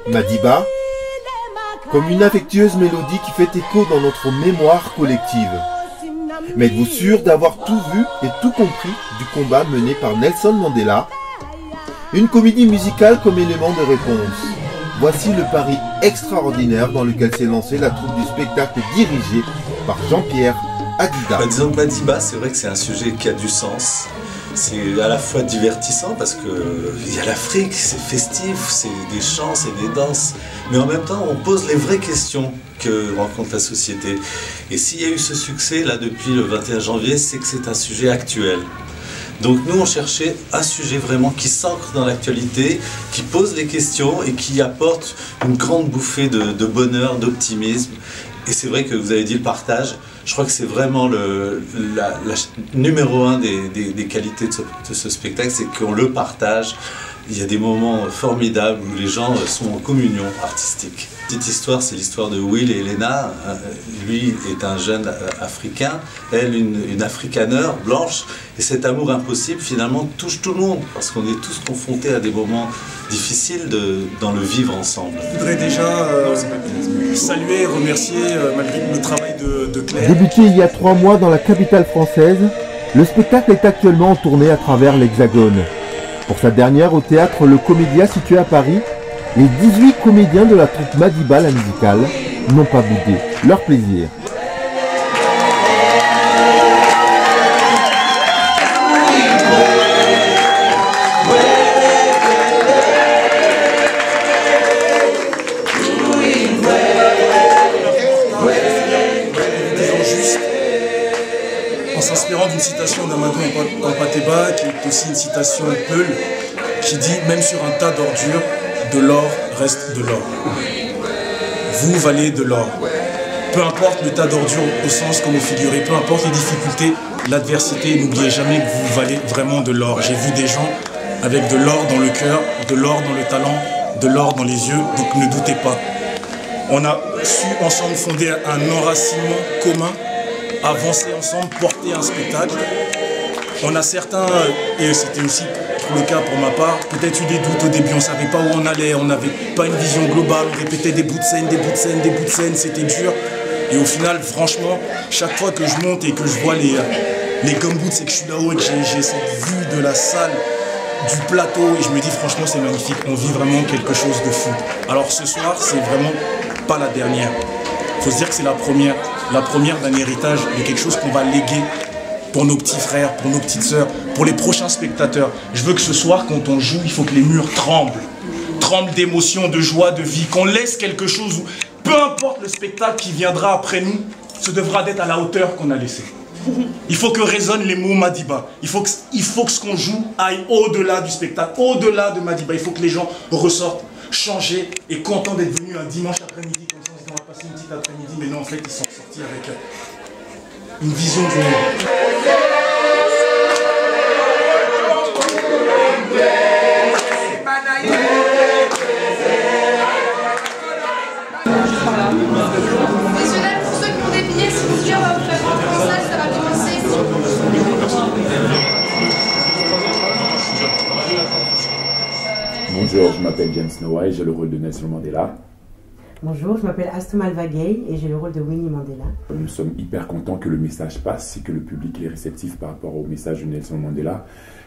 Madiba, comme une affectueuse mélodie qui fait écho dans notre mémoire collective. Mais êtes-vous sûr d'avoir tout vu et tout compris du combat mené par Nelson Mandela? Une comédie musicale comme élément de réponse. Voici le pari extraordinaire dans lequel s'est lancée la troupe du spectacle dirigée par Jean-Pierre Adida. Disons que Madiba, c'est vrai que c'est un sujet qui a du sens. C'est à la fois divertissant parce qu'il y a l'Afrique, c'est festif, c'est des chants, c'est des danses. Mais en même temps, on pose les vraies questions que rencontre la société. Et s'il y a eu ce succès là depuis le 21 janvier, c'est que c'est un sujet actuel. Donc nous, on cherchait un sujet vraiment qui s'ancre dans l'actualité, qui pose les questions et qui apporte une grande bouffée de bonheur, d'optimisme. Et c'est vrai que vous avez dit le partage. Je crois que c'est vraiment la numéro un des qualités de ce spectacle, c'est qu'on le partage. Il y a des moments formidables où les gens sont en communion artistique. Petite histoire, c'est l'histoire de Will et Elena. Lui est un jeune africain, elle une africaneur blanche. Et cet amour impossible, finalement, touche tout le monde, parce qu'on est tous confrontés à des moments difficiles dans le vivre ensemble. Je voudrais déjà saluer et remercier malgré le travail de Claire. Débuté il y a 3 mois dans la capitale française, le spectacle est actuellement en tournée à travers l'Hexagone. Pour sa dernière au théâtre Le Comédia situé à Paris, les 18 comédiens de la troupe Madiba, la musicale, n'ont pas boudé leur plaisir. En s'inspirant d'une citation d'Amadou Mpateba, qui est aussi une citation de Peul, qui dit « Même sur un tas d'ordures, de l'or reste de l'or. Vous valez de l'or. Peu importe le tas d'ordures au sens comme au figuré, peu importe les difficultés, l'adversité, n'oubliez jamais que vous valez vraiment de l'or. J'ai vu des gens avec de l'or dans le cœur, de l'or dans le talent, de l'or dans les yeux, donc ne doutez pas. On a su ensemble fonder un enracinement commun, avancer ensemble, porter un spectacle. On a certains, et c'était aussi le cas pour ma part, peut-être eu des doutes au début, on ne savait pas où on allait, on n'avait pas une vision globale, on répétait des bouts de scène, des bouts de scène, des bouts de scène, c'était dur. Et au final, franchement, chaque fois que je monte et que je vois les gumboots et que je suis là-haut et que j'ai cette vue de la salle, du plateau, et je me dis franchement c'est magnifique, on vit vraiment quelque chose de fou. Alors ce soir, c'est vraiment pas la dernière. Il faut se dire que c'est la première d'un héritage, de quelque chose qu'on va léguer pour nos petits frères, pour nos petites sœurs, pour les prochains spectateurs. Je veux que ce soir, quand on joue, il faut que les murs tremblent d'émotion, de joie, de vie, qu'on laisse quelque chose où, peu importe le spectacle qui viendra après nous, ce devra être à la hauteur qu'on a laissé. Il faut que résonnent les mots Madiba. Il faut que ce qu'on joue aille au-delà du spectacle, au-delà de Madiba. Il faut que les gens ressortent changés et contents d'être venus un dimanche après-midi comme ça. On va passer une petite après-midi, mais non, en fait, ils sont sortis avec une vision du monde. Désolé pour ceux qui ont des billets, si vous voulez, on va vous faire rentrer en salle, ça va commencer. Bonjour, je m'appelle James Noah et j'ai le rôle de Nelson Mandela. Bonjour, je m'appelle Astomal Vagay et j'ai le rôle de Winnie Mandela. Nous sommes hyper contents que le message passe et que le public est réceptif par rapport au message de Nelson Mandela.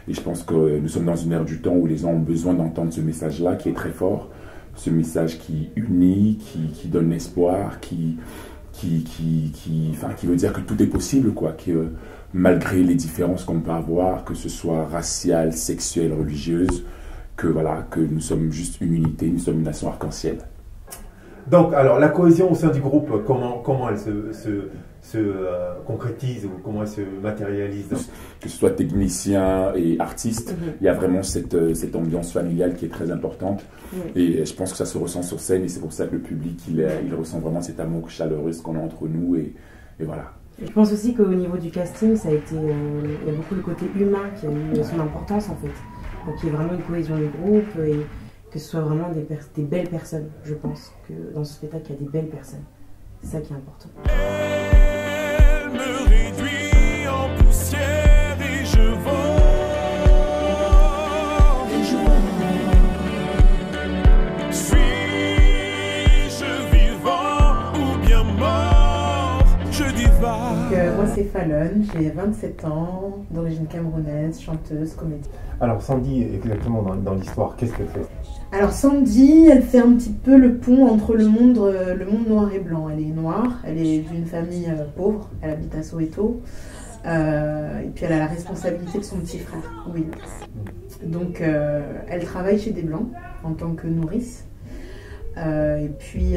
Et je pense que nous sommes dans une ère du temps où les gens ont besoin d'entendre ce message-là qui est très fort. Ce message qui unit, qui donne espoir, qui veut dire que tout est possible, quoi. Que malgré les différences qu'on peut avoir, que ce soit raciales, sexuelles, religieuses, que nous sommes juste une unité, nous sommes une nation arc-en-ciel. Donc, alors, la cohésion au sein du groupe, comment elle se concrétise ou comment elle se matérialise? Que ce soit technicien et artiste, il y a vraiment cette ambiance familiale qui est très importante. Et je pense que ça se ressent sur scène et c'est pour ça que le public, il ressent vraiment cet amour chaleureux qu'on a entre nous et voilà. Je pense aussi qu'au niveau du casting, ça a été, il y a beaucoup le côté humain qui a eu son importance en fait. Donc il y a vraiment une cohésion du groupe et que ce soit vraiment des belles personnes. Je pense que dans ce spectacle, il y a des belles personnes. C'est ça qui est important. Elle me réduit en poussière et je vole. Suis c'est Fallon, j'ai 27 ans, d'origine camerounaise, chanteuse, comédienne. Alors Sandy, exactement dans l'histoire, qu'est-ce qu'elle fait? Alors Sandy, elle fait un petit peu le pont entre le monde noir et blanc. Elle est noire, elle est d'une famille pauvre, elle habite à Soweto, et puis elle a la responsabilité de son petit frère, Will. Donc elle travaille chez des blancs en tant que nourrice, et puis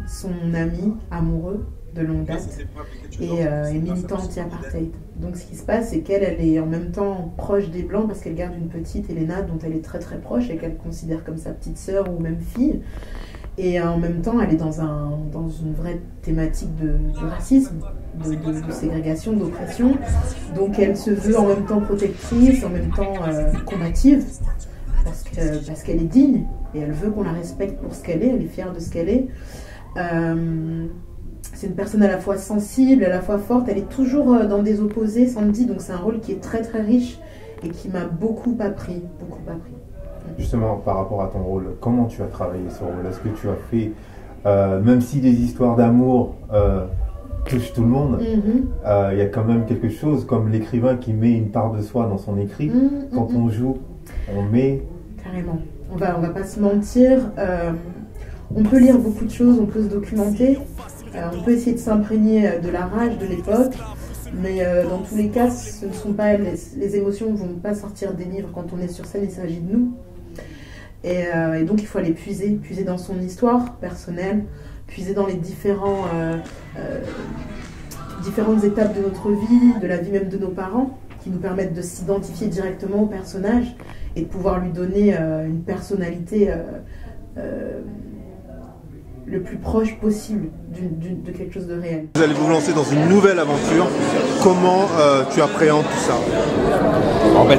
son ami amoureux de longue date et militant anti-apartheid. Donc ce qui se passe, c'est qu'elle est en même temps proche des Blancs parce qu'elle garde une petite Elena dont elle est très très proche et qu'elle considère comme sa petite sœur ou même fille. Et en même temps, elle est dans une vraie thématique de racisme, de ségrégation, d'oppression. Donc elle se veut en même temps protectrice, en même temps combative, parce qu'elle est digne et elle veut qu'on la respecte pour ce qu'elle est fière de ce qu'elle est. C'est une personne à la fois sensible, à la fois forte, elle est toujours dans des opposés, Sandy, donc c'est un rôle qui est très très riche et qui m'a beaucoup appris, Justement, par rapport à ton rôle, comment tu as travaillé ce rôle? Est-ce que tu as fait, même si les histoires d'amour touchent tout le monde, il y a quand même quelque chose comme l'écrivain qui met une part de soi dans son écrit. Quand on joue, on met... Carrément, on va pas se mentir, on peut lire beaucoup de choses, on peut se documenter, on peut essayer de s'imprégner de la rage de l'époque, mais dans tous les cas, ce ne sont pas les émotions ne vont pas sortir des livres quand on est sur scène, il s'agit de nous. Et donc il faut aller puiser dans son histoire personnelle, puiser dans les différentes étapes de notre vie, de la vie même de nos parents, qui nous permettent de s'identifier directement au personnage et de pouvoir lui donner une personnalité le plus proche possible de quelque chose de réel. Vous allez vous lancer dans une nouvelle aventure. Comment tu appréhendes tout ça?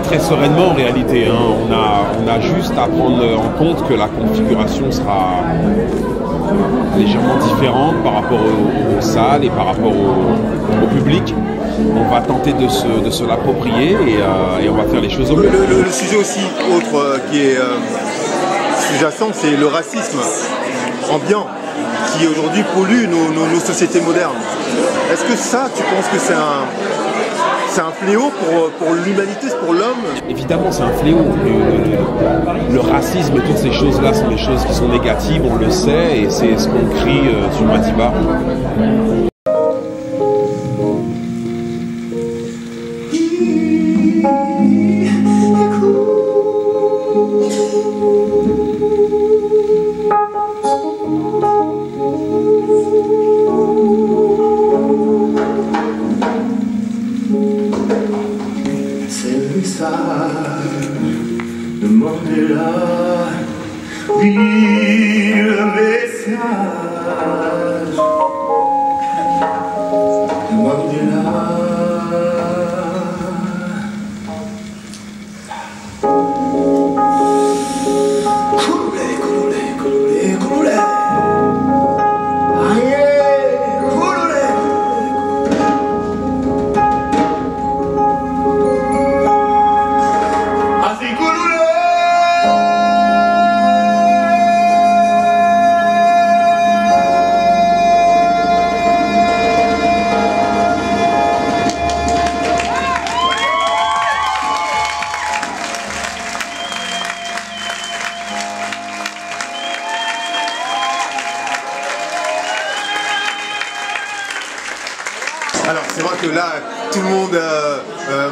Très sereinement en réalité. On a juste à prendre en compte que la configuration sera légèrement différente par rapport aux salles et par rapport au public. On va tenter de se l'approprier et on va faire les choses au mieux. Le sujet aussi autre qui est sous-jacent, c'est le racisme ambiant qui aujourd'hui pollue nos sociétés modernes. Est-ce que ça, tu penses que c'est un fléau pour l'humanité, pour l'homme? Évidemment, c'est un fléau. Le racisme et toutes ces choses-là sont des choses qui sont négatives, on le sait, et c'est ce qu'on crie sur Madiba. Le monde est là, oui, le message. Le monde est là. Alors c'est vrai que là, tout le monde,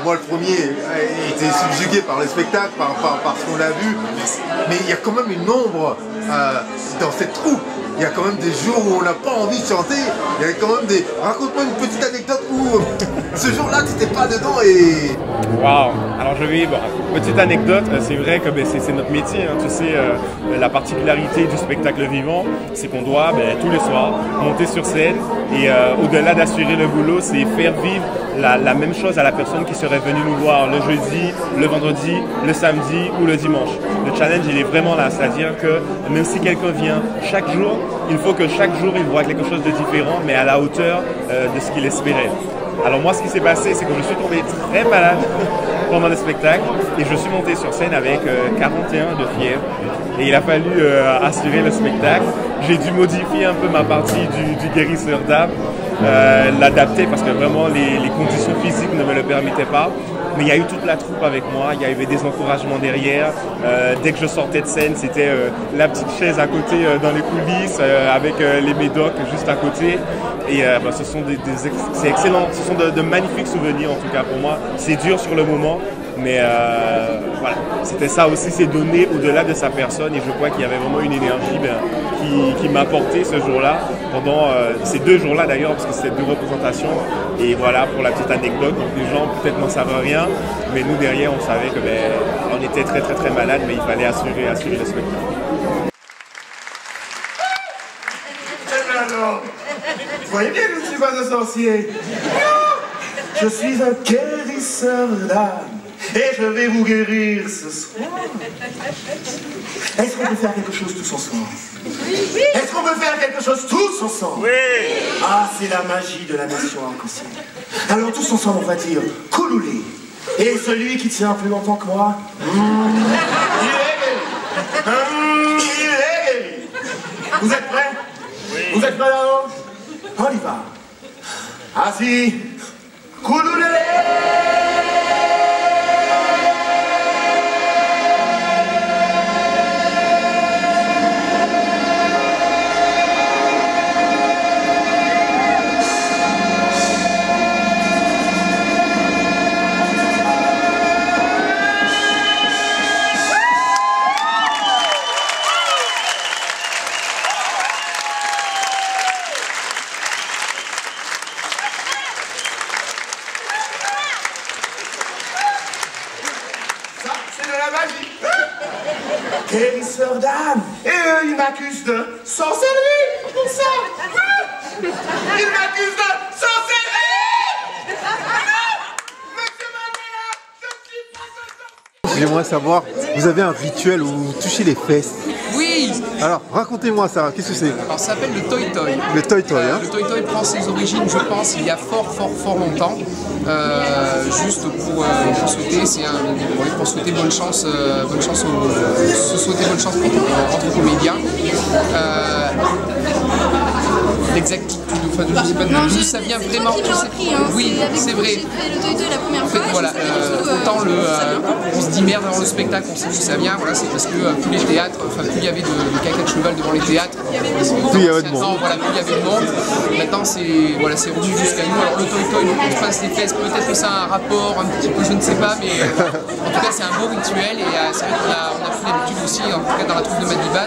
moi le premier, était subjugué par le spectacle, par ce qu'on a vu, mais il y a quand même une ombre dans cette troupe. Il y a quand même des jours où on n'a pas envie de chanter, il y avait quand même des... Raconte-moi une petite anecdote où ce jour-là tu n'étais pas dedans et... Waouh! Alors je vais, petite anecdote, c'est vrai que c'est notre métier, hein, tu sais, la particularité du spectacle vivant, c'est qu'on doit tous les soirs monter sur scène et au-delà d'assurer le boulot, c'est faire vivre la même chose à la personne qui serait venue nous voir le jeudi, le vendredi, le samedi ou le dimanche. Le challenge il est vraiment là, c'est-à-dire que même si quelqu'un vient chaque jour, il faut que chaque jour il voit quelque chose de différent mais à la hauteur de ce qu'il espérait. Alors moi ce qui s'est passé c'est que je suis tombé très malade pendant le spectacle et je suis monté sur scène avec 41 de fièvre et il a fallu assurer le spectacle. J'ai dû modifier un peu ma partie du guérisseur d'âme l'adapter parce que vraiment les conditions physiques ne me le permettaient pas. Mais il y a eu toute la troupe avec moi, il y avait des encouragements derrière. Dès que je sortais de scène, c'était la petite chaise à côté dans les coulisses avec les médocs juste à côté. Et ce sont c'est excellent, ce sont de magnifiques souvenirs en tout cas pour moi. C'est dur sur le moment, mais voilà, c'était ça aussi, c'est donner au-delà de sa personne. Et je crois qu'il y avait vraiment une énergie qui m'a porté ce jour-là, pendant ces 2 jours-là d'ailleurs, parce que c'était 2 représentations. Et voilà pour la petite anecdote, donc les gens peut-être n'en savent rien, mais nous derrière on savait que on était très très très malades, mais il fallait assurer le spectacle. Alors, vous voyez bien que je ne suis pas un sorcier. Je suis un guérisseur d'âme. Et je vais vous guérir ce soir. Est-ce qu'on peut faire quelque chose tous ensemble? Oui. Est-ce qu'on peut faire quelque chose tous ensemble? Oui. Ah, c'est la magie de la nation arc-en-ciel. Alors tous ensemble, on va dire Kouloulé. Et celui qui tient plus longtemps que moi, il est guéri. Il est guéri. Vous êtes prêts? Oui. Vous êtes prêts là-haut? On y va. Assis. Kouloulé. Guérisseur d'âme. Et eux, ils m'accusent de sorcellerie. Pour ça. Ils m'accusent de sorcellerie. Monsieur Mandela, je suis pas de sorcellerie. J'aimerais savoir, vous avez un rituel où vous touchez les fesses? Oui. Alors, racontez-moi ça, qu'est-ce que c'est? Alors, ça s'appelle le Toy Toy. Le Toy Toy, hein? Le Toy Toy prend ses origines, je pense, il y a fort longtemps. Juste pour souhaiter, pour souhaiter bonne chance entre comédiens. L'exactitude, enfin, je ne sais pas d'où ça vient vraiment. Oui, c'est vrai. En fait, voilà, autant on se dit merde avant le spectacle, on sait d'où ça vient. Voilà, c'est parce que plus les théâtres, enfin plus il y avait de caca de cheval devant les théâtres, plus il y avait de monde. Voilà, plus il y avait de monde. Maintenant, c'est revenu jusqu'à nous. Alors le Toy Toy, on se passe les fesses, peut-être que ça a un rapport un petit peu, je ne sais pas, mais en tout cas c'est un beau rituel et c'est vrai qu'on a pris l'habitude aussi, en tout cas dans la troupe de Madiba,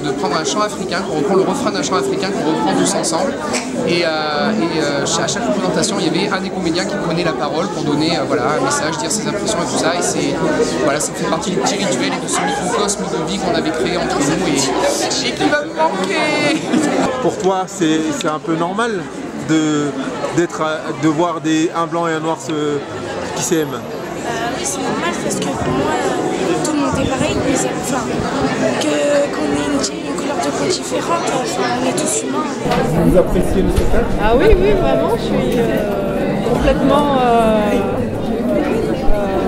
de prendre un chant africain, qu'on reprend le refrain d'un chant africain, qu'on reprend tous ensemble. Et à chaque représentation, il y avait un des comédiens qui prenait la parole pour donner un message, dire ses impressions et tout ça. Et ça fait partie du petit rituel et de ce microcosme de vie qu'on avait créé entre nous et qui va me manquer. Pour toi, c'est un peu normal de voir un blanc et un noir qui s'aiment? Oui, c'est normal parce que pour moi, tout le monde est pareil, mais qu'on ait une couleur de peau différente, on est tous humains. Vous appréciez le spectacle? Ah oui, vraiment, je suis complètement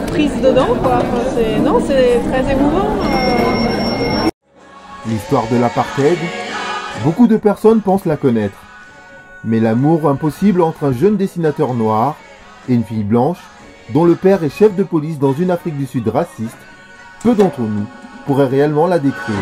prise dedans, quoi. C'est très émouvant. L'histoire de l'apartheid, beaucoup de personnes pensent la connaître. Mais l'amour impossible entre un jeune dessinateur noir et une fille blanche, dont le père est chef de police dans une Afrique du Sud raciste, peu d'entre nous pourraient réellement la décrire.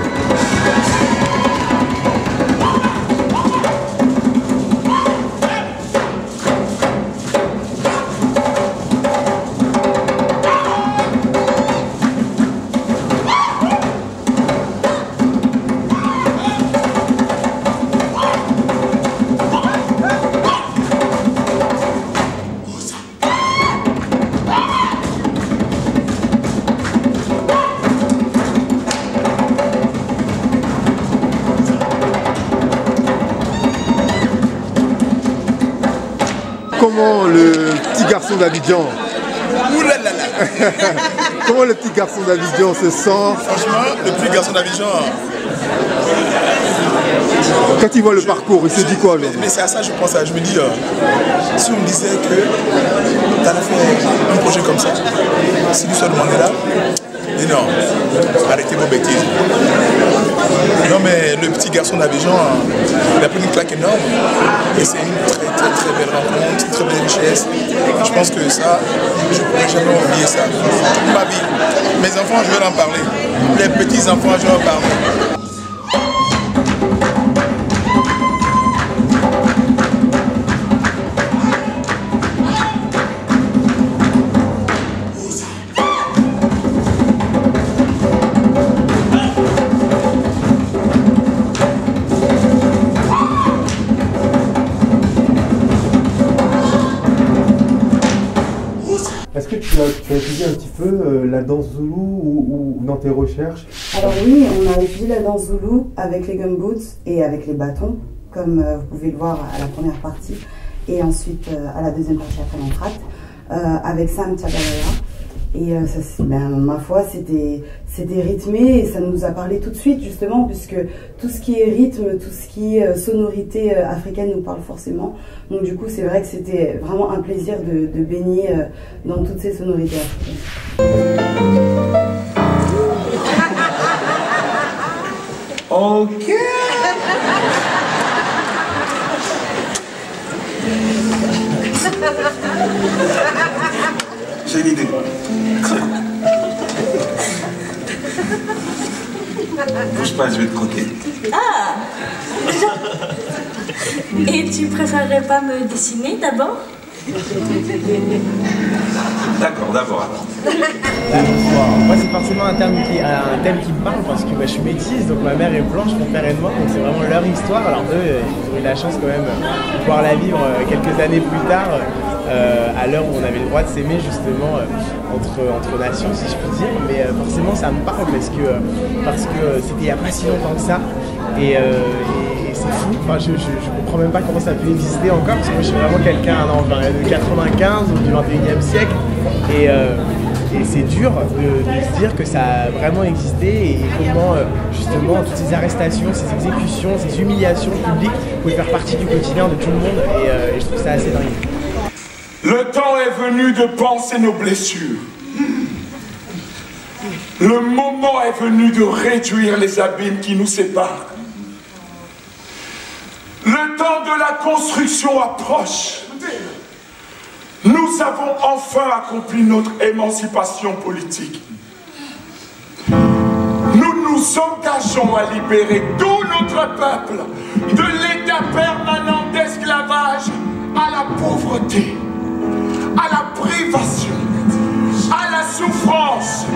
Comment le petit garçon d'Abidjan Comment le petit garçon d'Abidjan se sent? Franchement, le petit garçon d'Abidjan... Quand il voit le parcours, il se dit quoi? Mais c'est à ça que je pense. Je me dis, si on me disait que tu allais faire un projet comme ça, si nous sommes demandés là, dis non, arrêtez vos bêtises. Non mais le petit garçon d'Abidjan, il a pris une claque énorme et c'est une très belle rencontre, une très belle richesse. Je pense que ça, je ne pourrais jamais oublier ça. Toute ma vie, mes enfants, je vais en parler. Les petits enfants, je vais en parler. Est-ce que tu as étudié un petit peu la danse zoulou ou dans tes recherches? Alors oui, on a étudié la danse zoulou avec les gumboots et avec les bâtons, comme vous pouvez le voir à la première partie, et ensuite à la deuxième partie après l'entracte, avec Sam Tchabalala. Et ma foi, c'était rythmé et ça nous a parlé tout de suite justement, puisque tout ce qui est rythme, tout ce qui est sonorité africaine nous parle forcément. Donc du coup, c'est vrai que c'était vraiment un plaisir de baigner dans toutes ces sonorités africaines. Ok. J'ai une idée. Bouge pas, je vais te croquer. Ah. Et tu préférerais pas me dessiner d'abord? D'accord, d'abord. Moi, c'est forcément un thème qui me parle parce que je suis métisse, donc ma mère est blanche, mon père est noir, donc c'est vraiment leur histoire. Alors eux, ils ont eu la chance quand même de pouvoir la vivre quelques années plus tard, à l'heure où on avait le droit de s'aimer justement entre nations, si je puis dire. Mais forcément, ça me parle parce que c'était il n'y a pas si longtemps que ça. Et c'est fou, enfin, je comprends même pas comment ça peut exister encore, parce que moi je suis vraiment quelqu'un de 95 ou du 21e siècle, et c'est dur de se dire que ça a vraiment existé, et comment justement toutes ces arrestations, ces exécutions, ces humiliations publiques pouvaient faire partie du quotidien de tout le monde, et je trouve ça assez dingue. Le temps est venu de penser nos blessures. Le moment est venu de réduire les abîmes qui nous séparent. Le temps de la construction approche. Nous avons enfin accompli notre émancipation politique. Nous nous engageons à libérer tout notre peuple de l'état permanent d'esclavage à la pauvreté, à la privation, à la souffrance,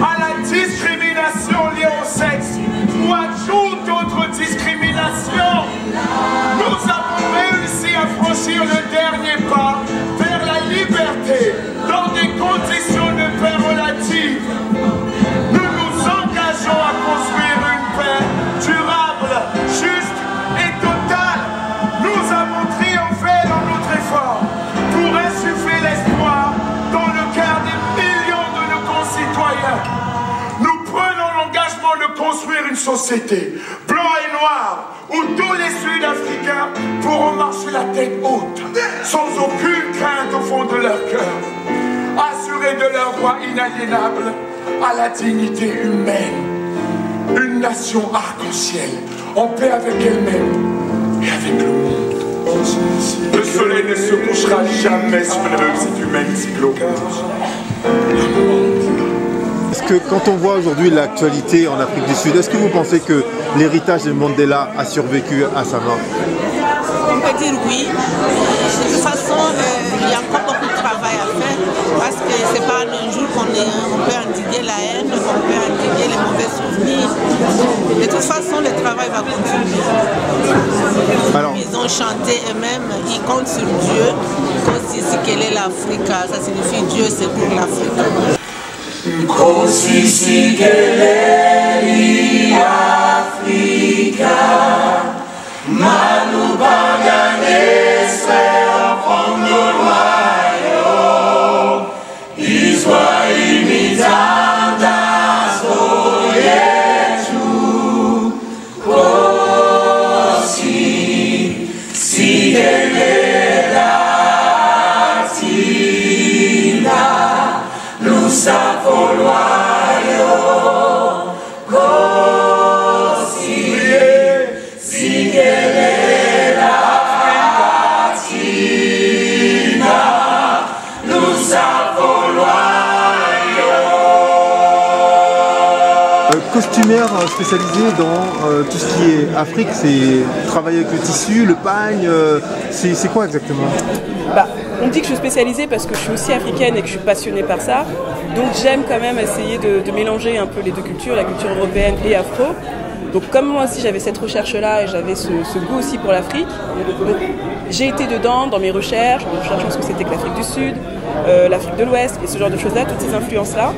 à la discrimination liée au sexe ou à toute autre discrimination. Nous avons réussi à franchir le dernier pas vers la liberté dans des conditions de paix relatives. Nous nous engageons à construire une paix durable, juste et totale. Nous avons triomphé dans notre effort pour insuffler l'espoir dans le cœur des millions de nos concitoyens. Nous prenons l'engagement de construire une société blanc et noir où tous les Sud-Africains pourront marcher la tête haute, sans aucune crainte au fond de leur cœur, assurés de leur droit inaliénable à la dignité humaine. Une nation arc-en-ciel, en paix avec elle-même et avec le monde. Le soleil ne se couchera jamais sur cette humanité glorieuse. Est-ce que quand on voit aujourd'hui l'actualité en Afrique du Sud, est-ce que vous pensez que l'héritage de Mandela a survécu à sa mort? On peut dire oui. De toute façon, il y a encore beaucoup de travail à faire parce que c'est pas un jour qu'on peut endiguer la haine, qu'on peut endiguer les mauvais souvenirs. De toute façon, le travail va continuer. Alors, ils ont chanté eux-mêmes, ils comptent sur Dieu. Quand ils disent quelle est l'Afrique, ça signifie Dieu, c'est pour l'Afrique. Così che Africa, ma non bagane se fondo guaio, Israel imitanda spoglietu, così si deve latina, lo sapoloaio. Costumière spécialisée dans tout ce qui est Afrique, c'est travailler avec le tissu, le pagne, c'est quoi exactement? On dit que je suis spécialisée parce que je suis aussi africaine et que je suis passionnée par ça. Donc j'aime quand même essayer de mélanger un peu les deux cultures, la culture européenne et afro. Donc comme moi aussi j'avais cette recherche-là et j'avais ce goût aussi pour l'Afrique, j'ai été dedans dans mes recherches en cherchant ce que c'était que l'Afrique du Sud, l'Afrique de l'Ouest et ce genre de choses-là, toutes ces influences-là.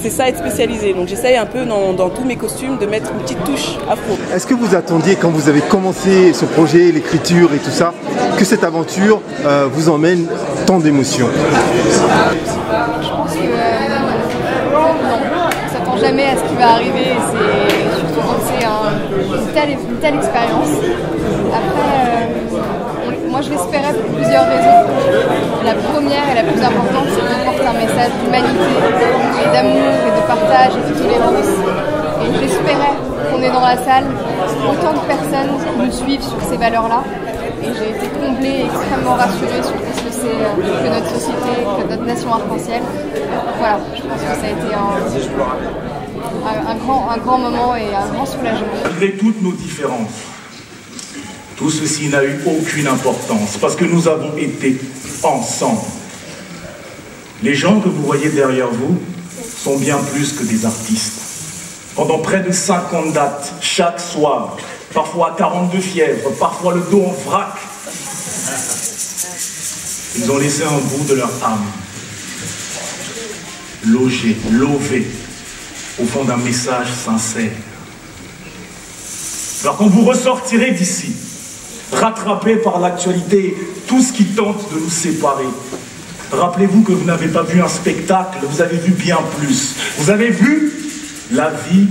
C'est ça, être spécialisé. Donc j'essaye un peu dans tous mes costumes de mettre une petite touche afro. Est-ce que vous attendiez, quand vous avez commencé ce projet, l'écriture et tout ça, que cette aventure vous emmène tant d'émotions? Je pense que non, on ne s'attend jamais à ce qui va arriver. C'est surtout quand c'est une telle expérience. Après, moi je l'espérais pour plusieurs raisons. La première et la plus importante, c'est qu'on porte un message d'humanité et d'amour et de partage et de tolérance. Et j'espérais qu'on est dans la salle autant de personnes qui nous suivent sur ces valeurs-là. Et j'ai été comblée et extrêmement rassurée sur ce que c'est que notre société, que notre nation arc-en-ciel. Voilà, je pense que ça a été un grand moment et un grand soulagement. Malgré toutes nos différences, tout ceci n'a eu aucune importance parce que nous avons été ensemble. Les gens que vous voyez derrière vous sont bien plus que des artistes. Pendant près de 50 dates, chaque soir, parfois à 42 fièvres, parfois le dos en vrac, ils ont laissé un bout de leur âme, logé, lové, au fond d'un message sincère. Alors quand vous ressortirez d'ici, rattrapé par l'actualité, tout ce qui tente de nous séparer, rappelez-vous que vous n'avez pas vu un spectacle, vous avez vu bien plus. Vous avez vu la vie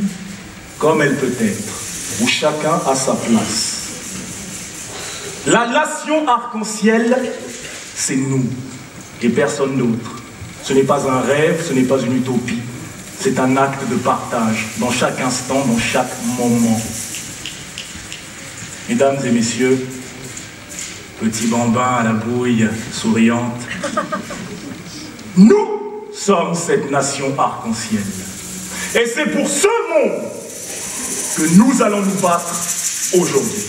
comme elle peut être, où chacun a sa place. La nation arc-en-ciel, c'est nous et personne d'autre. Ce n'est pas un rêve, ce n'est pas une utopie. C'est un acte de partage, dans chaque instant, dans chaque moment. Mesdames et messieurs, petits bambins à la bouille souriante, nous sommes cette nation arc-en-ciel. Et c'est pour ce monde que nous allons nous battre aujourd'hui.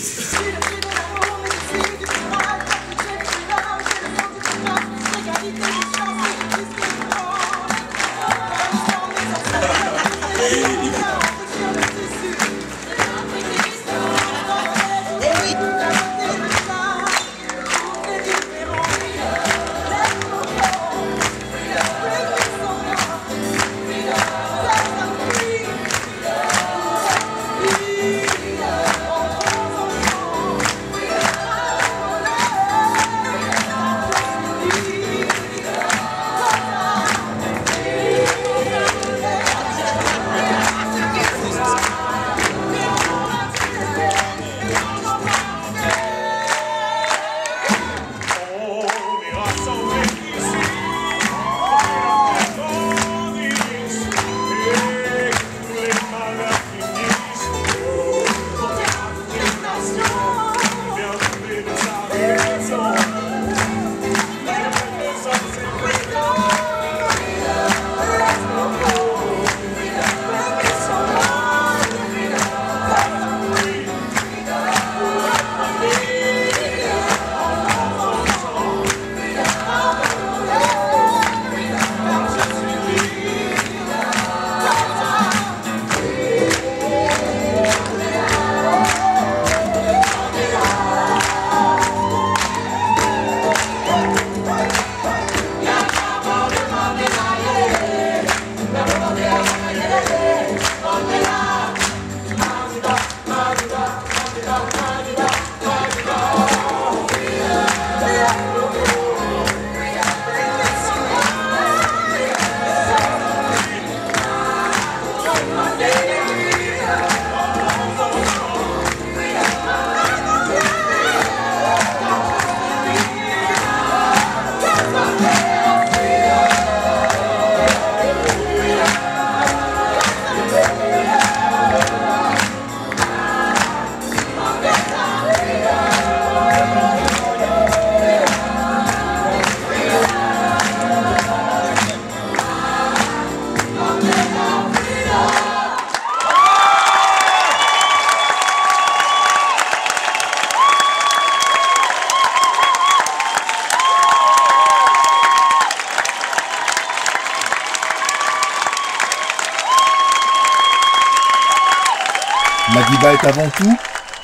Madiba est avant tout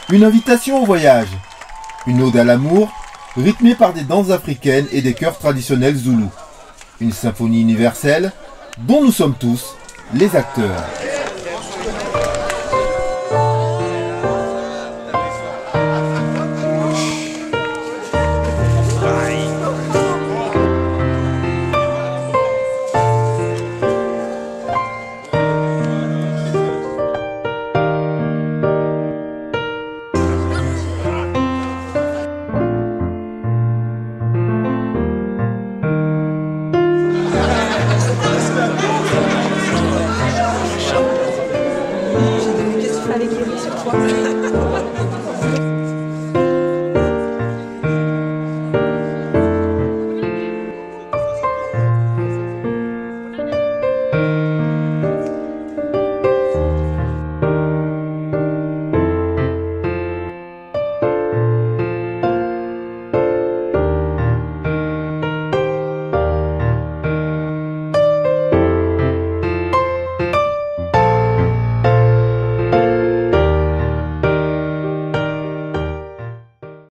une invitation au voyage, une ode à l'amour, rythmée par des danses africaines et des chœurs traditionnels zoulous. Une symphonie universelle dont nous sommes tous les acteurs.